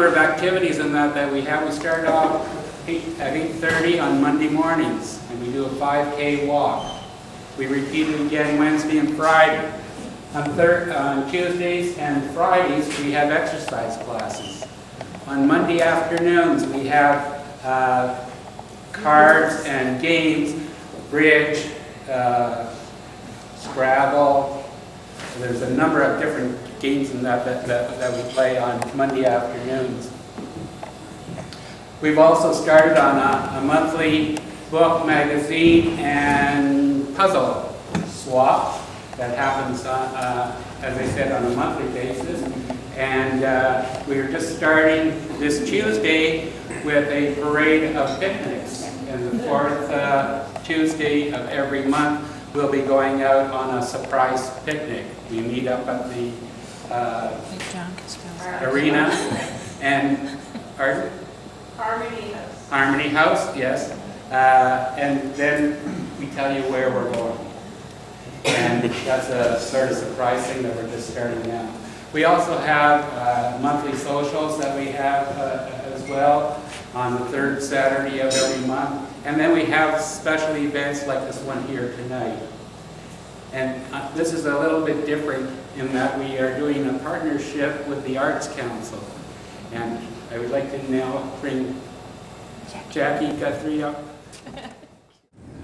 number of activities in that we have. We start off at 8:30 on Monday mornings, and we do a 5K walk. We repeat it again Wednesday and Friday. On Tuesdays and Fridays, we have exercise classes. On Monday afternoons, we have cards and games, bridge, Scrabble. There's a number of different games in that we play on Monday afternoons. We've also started on a monthly book, magazine, and puzzle swap that happens, as I said, on a monthly basis. And we're just starting this Tuesday with a parade of picnics. And the fourth Tuesday of every month, we'll be going out on a surprise picnic. We meet up at the arena and Harmony House, yes. And then we tell you where we're going. And that's a sort of surprise thing that we're just starting now. We also have monthly socials that we have as well on the third Saturday of every month. And then we have special events like this one here tonight. And this is a little bit different in that we are doing a partnership with the Arts Council. And I would like to now bring Jackie Guthrie up.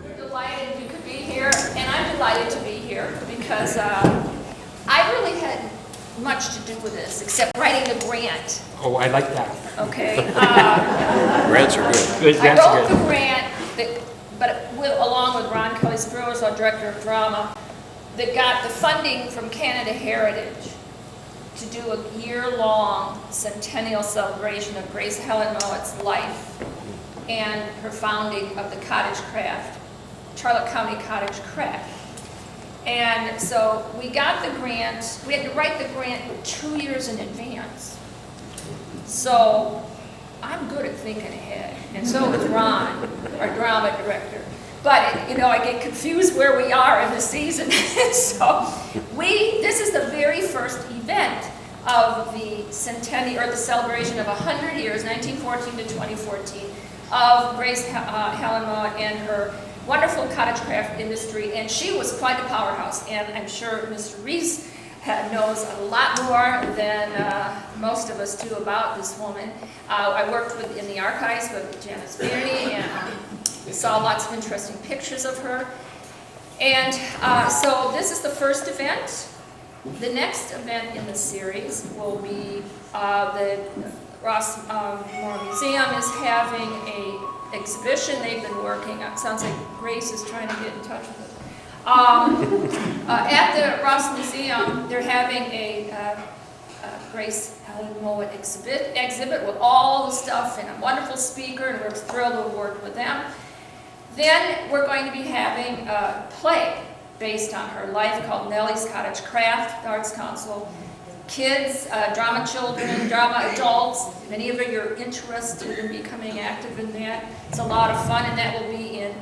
We're delighted you could be here, and I'm delighted to be here because I really had much to do with this, except writing the grant. Oh, I like that. Okay. Grants are good. I wrote the grant, along with Ron Kelly-Spruce, our director of drama, that got the funding from Canada Heritage to do a year-long centennial celebration of Grace Helen Mowat's life and her founding of the Cottage Craft, Charlotte County Cottage Craft. And so we got the grant. We had to write the grant 2 years in advance. So I'm good at thinking ahead, and so is Ron, our drama director. But you know, I get confused where we are in the season. So this is the very first event of the centennial, or the celebration of 100 years, 1914 to 2014, of Grace Helen Mowat and her wonderful cottage craft industry, and she was quite a powerhouse, and I'm sure Mr. Rees knows a lot more than most of us do about this woman. I worked in the archives with Janice Beardy, and saw lots of interesting pictures of her. And so this is the first event. The next event in the series will be the Ross Moore Museum is having a exhibition they've been working on. Sounds like Grace is trying to get in touch with us. At the Ross Museum, they're having a Grace Helen Mowat exhibit with all the stuff and a wonderful speaker, and we're thrilled to work with them. Then we're going to be having a play based on her life called Nellie's Cottage Craft, the Arts Council. Kids, drama children, drama adults, if any of you are interested in becoming active in that, it's a lot of fun, and that will be in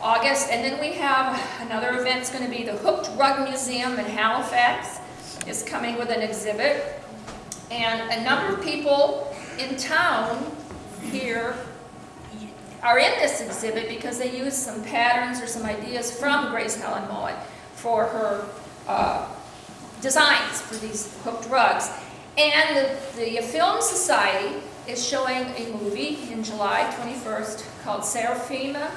August. And then we have another event. It's going to be the Hooked Rug Museum in Halifax is coming with an exhibit. And a number of people in town here are in this exhibit because they use some patterns or some ideas from Grace Helen Mowat for her designs for these hooked rugs. And the Film Society is showing a movie in July 21st called Serafina,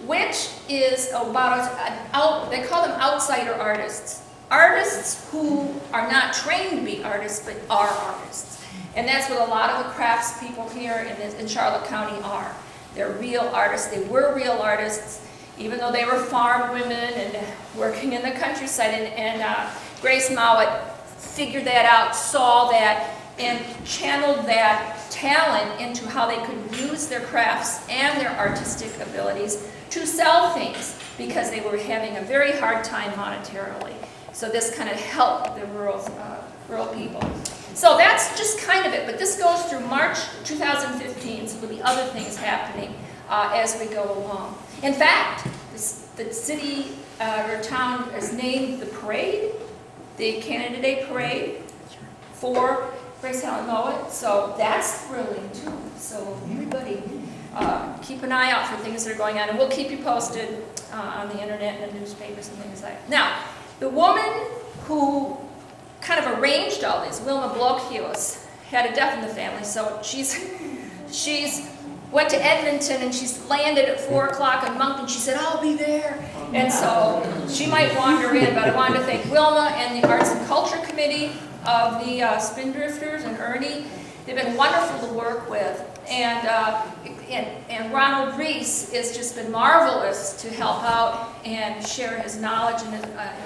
which is about, they call them outsider artists. Artists who are not trained to be artists, but are artists. And that's what a lot of the crafts people here in Charlotte County are. They're real artists. They were real artists, even though they were farm women and working in the countryside. And Grace Mowat figured that out, saw that, and channeled that talent into how they could use their crafts and their artistic abilities to sell things, because they were having a very hard time monetarily. So this kind of helped the rural people. So that's just kind of it, but this goes through March 2015, so there'll be other things happening as we go along. In fact, the city or town has named the parade, the Canada Day Parade, for Grace Helen Mowat, so that's thrilling too. So everybody, keep an eye out for things that are going on, and we'll keep you posted on the internet and the newspapers and things like that. Now, the woman who kind of arranged all this, Wilma Blockhuis, had a death in the family, so she's went to Edmonton and she's landed at 4 o'clock in Moncton. She said, I'll be there. And so she might wander in, but I wanted to thank Wilma and the Arts and Culture Committee of the Spindrifters and Ernie. They've been wonderful to work with. And Ronald Rees has just been marvelous to help out and share his knowledge in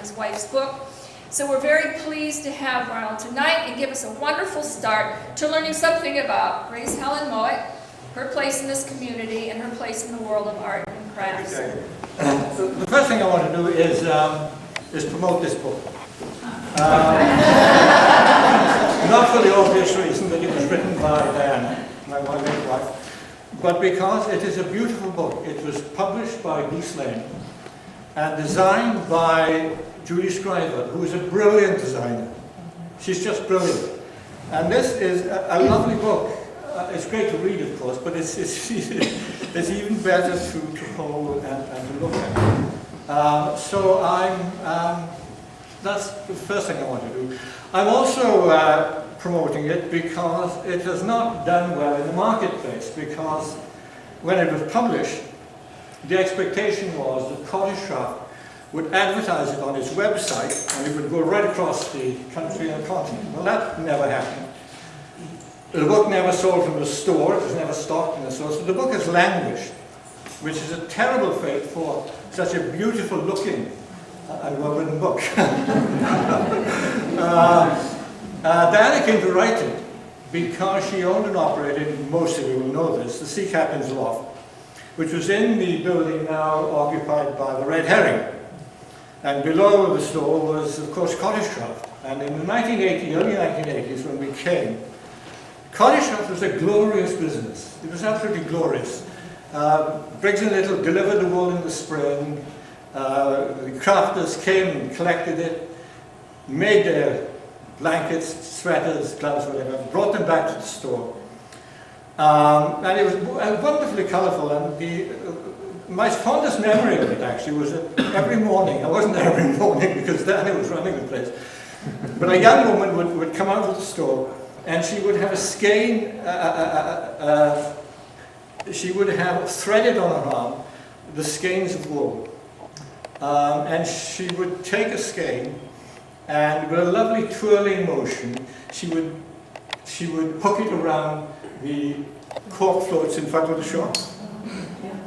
his wife's book. So we're very pleased to have Ronald tonight and give us a wonderful start to learning something about Grace Helen Mowat, her place in this community, and her place in the world of art and crafts. Exactly. The first thing I want to do is promote this book. Not for the obvious reason that it was written by Diana, my late wife, but because it is a beautiful book. It was published by Beast Lane and designed by Julie Scriver, who is a brilliant designer. She's just brilliant. And this is a lovely book. It's great to read, of course, but it's even better to hold and to look at. So that's the first thing I want to do. I'm also promoting it because it has not done well in the marketplace, because when it was published, the expectation was that Cottage Craft would advertise it on its website and it would go right across the country and continent. Well, that never happened. The book never sold from the store, it was never stocked in the store, so the book has languished, which is a terrible fate for such a beautiful looking and well-written book. Diana came to write it because she owned and operated, most of you will know this, the Sea Captain's Loft, which was in the building now occupied by the Red Herring. And below the store was, of course, Cottage Craft. And in the early 1980s, when we came, Cottage Craft was a glorious business. It was absolutely glorious. Briggs & Little delivered the wool in the spring. The crafters came and collected it, made their blankets, sweaters, gloves, whatever, brought them back to the store. And it was wonderfully colourful. And my fondest memory of it, actually, was that every morning, I wasn't there every morning because Diana was running the place, but a young woman would come out of the store and she would have a skein, she would have threaded on her arm the skeins of wool. And she would take a skein and with a lovely twirling motion, she would hook it around the cork floats in front of the shop.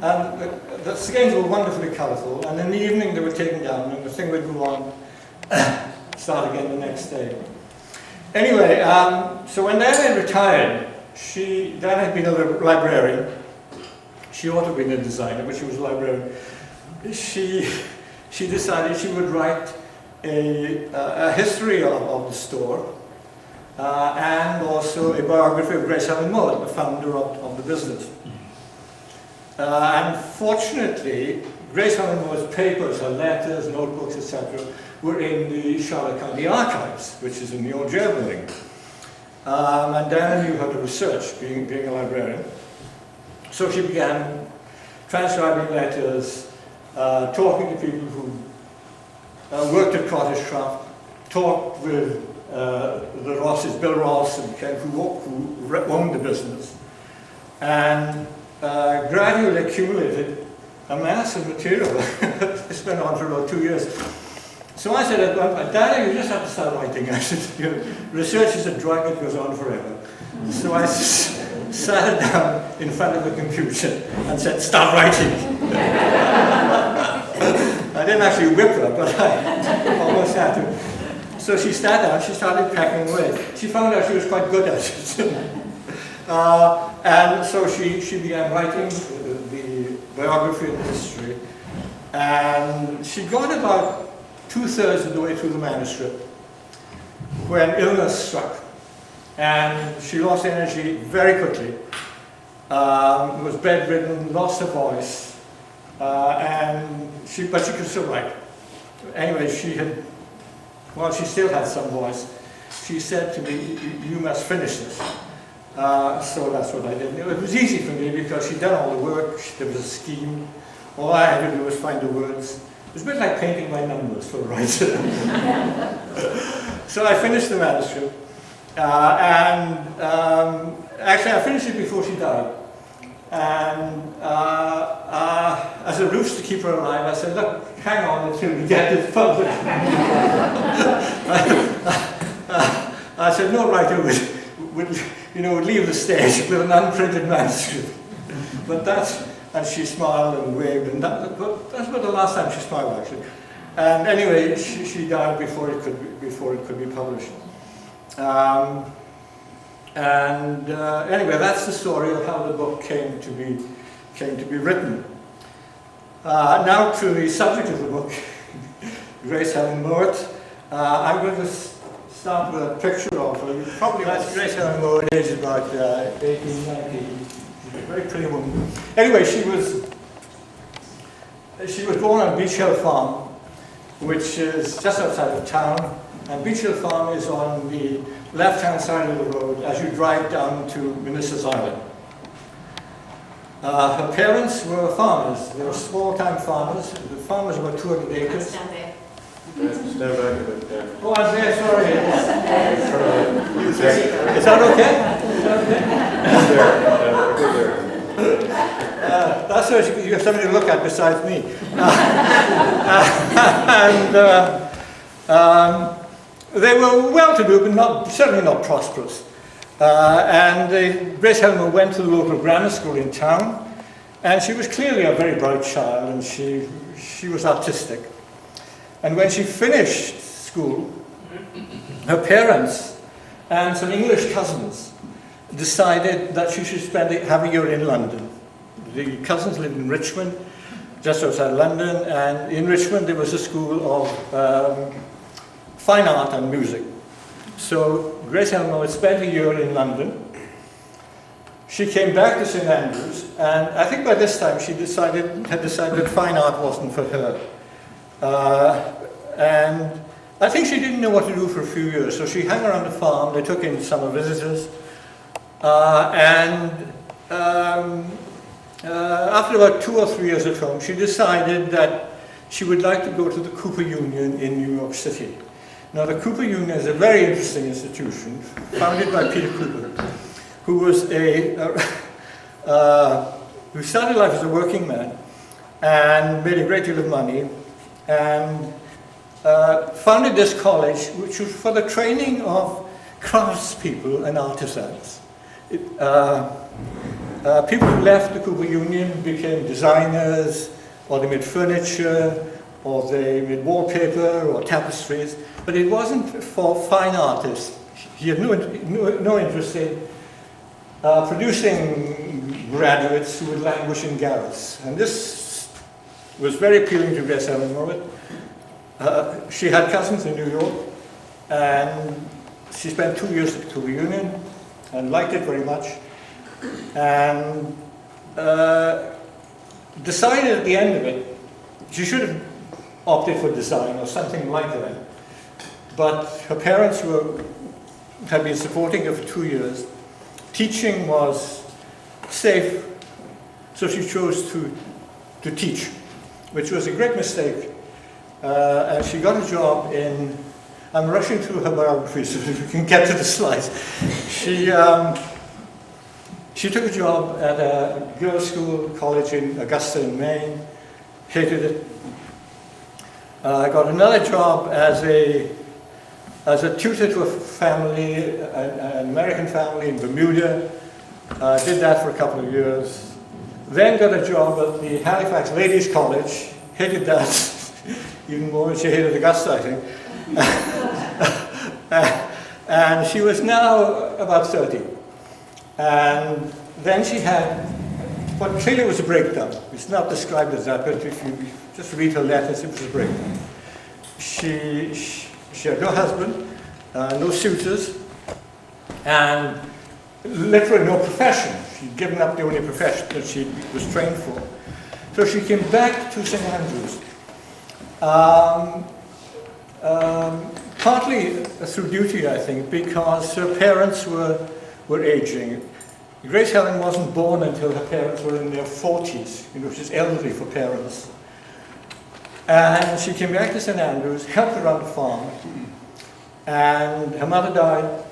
And the skeins were wonderfully colourful, and in the evening they were taken down and the thing would go on, start again the next day. Anyway, so when Diana retired, Diana had been a librarian. She ought to have been a designer, but she was a librarian. She decided she would write a history of the store and also a biography of Grace Helen Mowat, the founder of the business. And fortunately, Grace Helen Mowat's papers, her letters, notebooks, etc., were in the Charlotte County Archives, which is in the old jail building. And Diana knew how to research, being a librarian. So she began transcribing letters, talking to people who worked at Cottage Craft, talked with the Rosses, Bill Ross, and Ken, who owned the business, and gradually accumulated a mass of material. It's been on for about 2 years. So I said, Diana, you just have to start writing. I said, research is a drug, it goes on forever. So I sat her down in front of the computer and said, start writing. I didn't actually whip her, but I almost had to. So she sat down, she started packing away. She found out she was quite good at it. And so she began writing the biography and the history. And she got about 2/3 of the way through the manuscript when illness struck. And she lost energy very quickly. Was bedridden, lost her voice. But she could still write. Anyway, she still had some voice. she said to me, you must finish this. So that's what I did. It was easy for me because she'd done all the work, there was a scheme. All I had to do was find the words. It was a bit like painting my numbers for a writer. So I finished the manuscript. Actually, I finished it before she died. And as a ruse to keep her alive, I said, look, hang on until we get this published. I said, no writer would leave the stage with an unprinted manuscript. And she smiled and waved, and that's about the last time she smiled, actually. And anyway, she died before it could be published. Anyway, that's the story of how the book came to be written. Now to the subject of the book, Grace Helen Mowat. I'm going to start with a picture of her. Probably that's Grace Helen Mowat, age about 18, 19. She's a very pretty woman. Anyway, she was born on Beach Hill Farm, which is just outside of town. And Beach Hill Farm is on the left-hand side of the road as you drive down to Ministers Island. Her parents were farmers. They were small-time farmers. The farm was about 200 acres. Stand there. Stand back a bit there. Oh, I'm there, sorry. Is that okay? Is that okay? That's so you have something to look at besides me. They were well-to-do, but certainly not prosperous. Grace Helen went to the local grammar school in town, and she was clearly a very bright child, and she was artistic. And when she finished school, her parents and some English cousins decided that she should have a year in London. The cousins lived in Richmond, just outside London, and in Richmond there was a school of fine art and music. So Grace Helen Mowat spent a year in London. She came back to St.Andrews, and I think by this time she had decided that fine art wasn't for her. And I think she didn't know what to do for a few years, so she hung around the farm. They took in summer visitors, after about 2 or 3 years at home, she decided that she would like to go to the Cooper Union in New York City. Now, the Cooper Union is a very interesting institution, founded by Peter Cooper, who was who started life as a working man and made a great deal of money, and founded this college, which was for the training of craftspeople and artisans. People who left the Cooper Union became designers, or they made furniture, or they made wallpaper or tapestries, but it wasn't for fine artists. He had no interest in producing graduates who would languish in garrets. And this was very appealing to Grace Helen Mowat. She had cousins in New York, and she spent 2 years at the Cooper Union and liked it very much, and decided at the end of it she should have opted for design or something like that. But her parents had been supporting her for 2 years. Teaching was safe, so she chose to teach, which was a great mistake. And she got a job in, I'm rushing through her biography so that we can get to the slides. She took a job at a girls' school college in Augusta in Maine, hated it. Got another job as a tutor to a family, an American family in Bermuda. Did that for a couple of years. Then got a job at the Halifax Ladies' College, hated that even more. She hated Augusta, I think. And she was now about 30. And then she had what clearly was a breakdown. It's not described as that, but if you just read her letters, it was a breakdown. She had no husband, no suitors, and literally no profession. She'd given up the only profession that she was trained for. So she came back to St. Andrews. partly through duty, I think, because her parents were aging. Grace Helen wasn't born until her parents were in their 40s, which is elderly for parents. And she came back to St. Andrews, helped around the farm, and her mother died.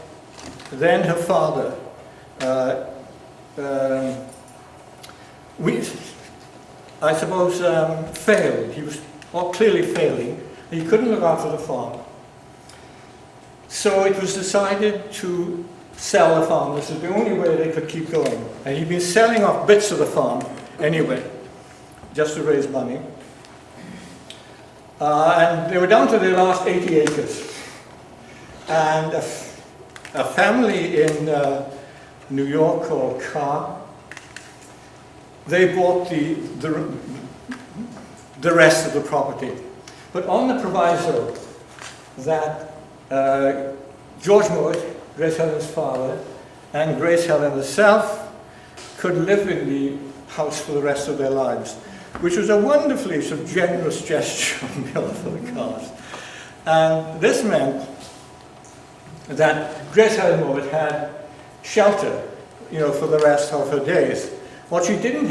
Then her father, I suppose, failed. He was clearly failing. He couldn't look after the farm. So it was decided to sell the farm. This is the only way they could keep going. And he'd been selling off bits of the farm anyway, just to raise money. And they were down to their last 80 acres. And a family in New York called Carr, they bought the rest of the property. But on the proviso that George Mowat, Grace Helen's father, and Grace Helen herself could live in the house for the rest of their lives, which was a wonderfully sort of generous gesture on behalf of the Carrs. And this meant that Grace Helen Mowat had shelter, for the rest of her days. What she didn't